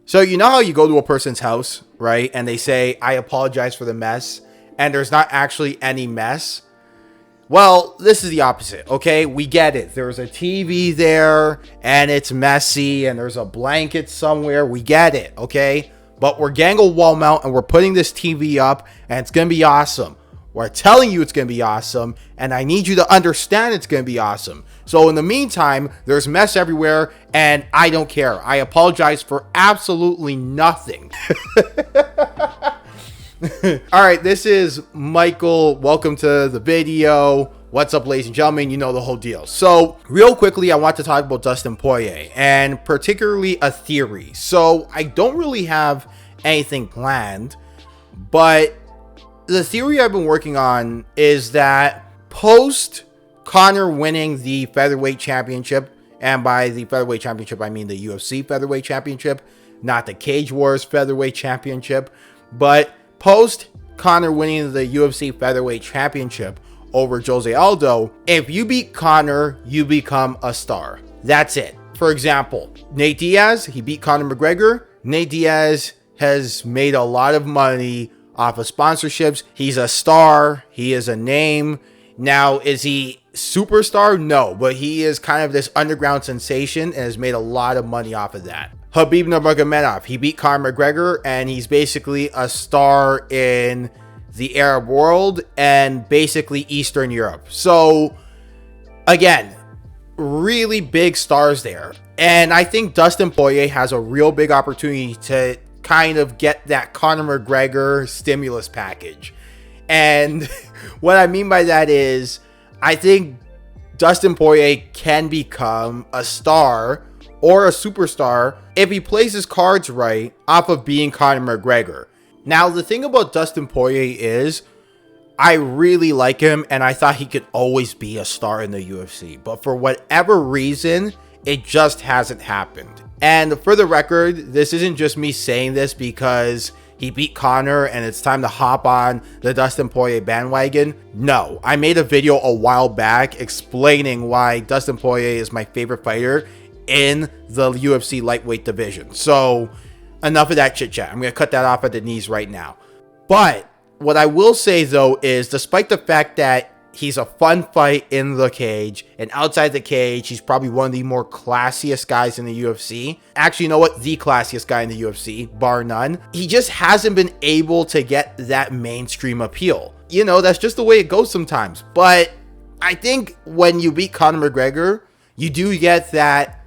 So you know how you go to a person's house, right? And they say, I apologize for the mess. And there's not actually any mess. Well, this is the opposite, okay? We get it. There's a TV there and it's messy and there's a blanket somewhere. We get it, okay? But we're getting a wall mount and we're putting this TV up and it's going to be awesome. We're telling you it's going to be awesome and I need you to understand it's going to be awesome. So in the meantime, there's mess everywhere and I don't care. I apologize for absolutely nothing. All right, this is Michael. Welcome to the video. What's up, ladies and gentlemen? You know the whole deal. So real quickly, I want to talk about Dustin Poirier and particularly a theory. So I don't really have anything planned, but the theory I've been working on is that post Conor winning the featherweight championship, and by the featherweight championship, I mean the UFC featherweight championship, not the Cage Wars featherweight championship, but post Conor winning the UFC featherweight championship over Jose Aldo, if you beat Conor, you become a star. That's it. For example, Nate Diaz, he beat Conor McGregor. Nate Diaz has made a lot of money off of sponsorships. He's a star. He is a name. Now, is he superstar? No, but he is kind of this underground sensation and has made a lot of money off of that. Khabib Nurmagomedov, he beat Conor McGregor and he's basically a star in the Arab world and basically Eastern Europe. So again, really big stars there. And I think Dustin Poirier has a real big opportunity to kind of get that Conor McGregor stimulus package. And what I mean by that is I think Dustin Poirier can become a star or a superstar if he plays his cards right off of being Conor McGregor. Now, the thing about Dustin Poirier is I really like him and I thought he could always be a star in the UFC. But for whatever reason, it just hasn't happened. And for the record, this isn't just me saying this because he beat Conor and it's time to hop on the Dustin Poirier bandwagon. No, I made a video a while back explaining why Dustin Poirier is my favorite fighter in the UFC lightweight division. So enough of that chit chat. I'm going to cut that off at the knees right now. But what I will say though is despite the fact that he's a fun fight in the cage and outside the cage, he's probably one of the more classiest guys in the UFC. Actually, you know what? The classiest guy in the UFC, bar none. He just hasn't been able to get that mainstream appeal. You know, that's just the way it goes sometimes. But I think when you beat Conor McGregor, you do get that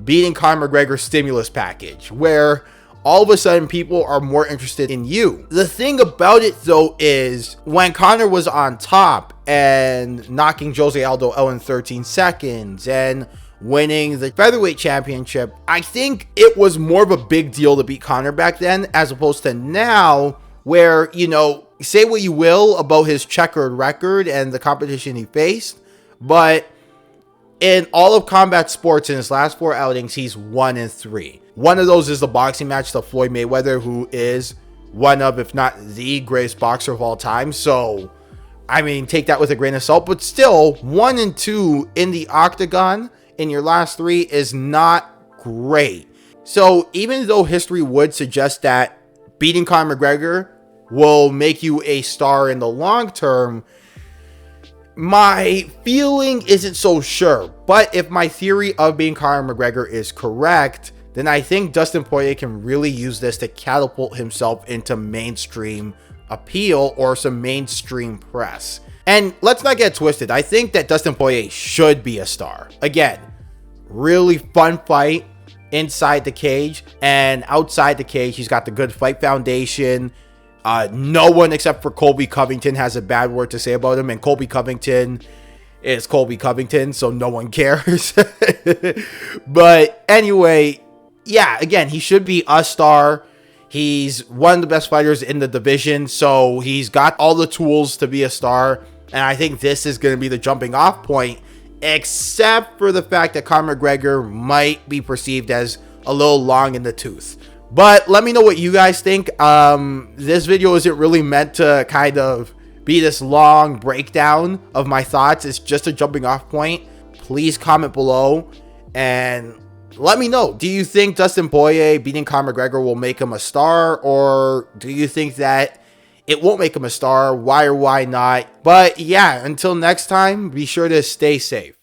beating Conor McGregor stimulus package where all of a sudden people are more interested in you. The thing about it though is when Conor was on top and knocking Jose Aldo out in 13 seconds and winning the featherweight championship, I think it was more of a big deal to beat Conor back then as opposed to now where, you know, say what you will about his checkered record and the competition he faced, but in all of combat sports in his last 4 outings, he's 1-3. One of those is the boxing match to Floyd Mayweather, who is one of, if not the greatest boxer of all time. So, I mean, take that with a grain of salt. But still, 1-2 in the octagon in your last 3 is not great. So, even though history would suggest that beating Conor McGregor will make you a star in the long term, my feeling isn't so sure. But if my theory of being Conor McGregor is correct, then I think Dustin Poirier can really use this to catapult himself into mainstream appeal or some mainstream press. And let's not get twisted. I think that Dustin Poirier should be a star. Again, really fun fight inside the cage and outside the cage. He's got the good fight foundation. No one except for Colby Covington has a bad word to say about him, and Colby Covington is Colby Covington, so no one cares. But anyway, yeah, again, he should be a star. He's one of the best fighters in the division, so he's got all the tools to be a star, and I think this is going to be the jumping off point, except for the fact that Conor McGregor might be perceived as a little long in the tooth. But let me know what you guys think. This video isn't really meant to kind of be this long breakdown of my thoughts. It's just a jumping off point. Please comment below and let me know. Do you think Dustin Poirier beating Conor McGregor will make him a star, or do you think that it won't make him a star? Why or why not? But yeah, until next time, be sure to stay safe.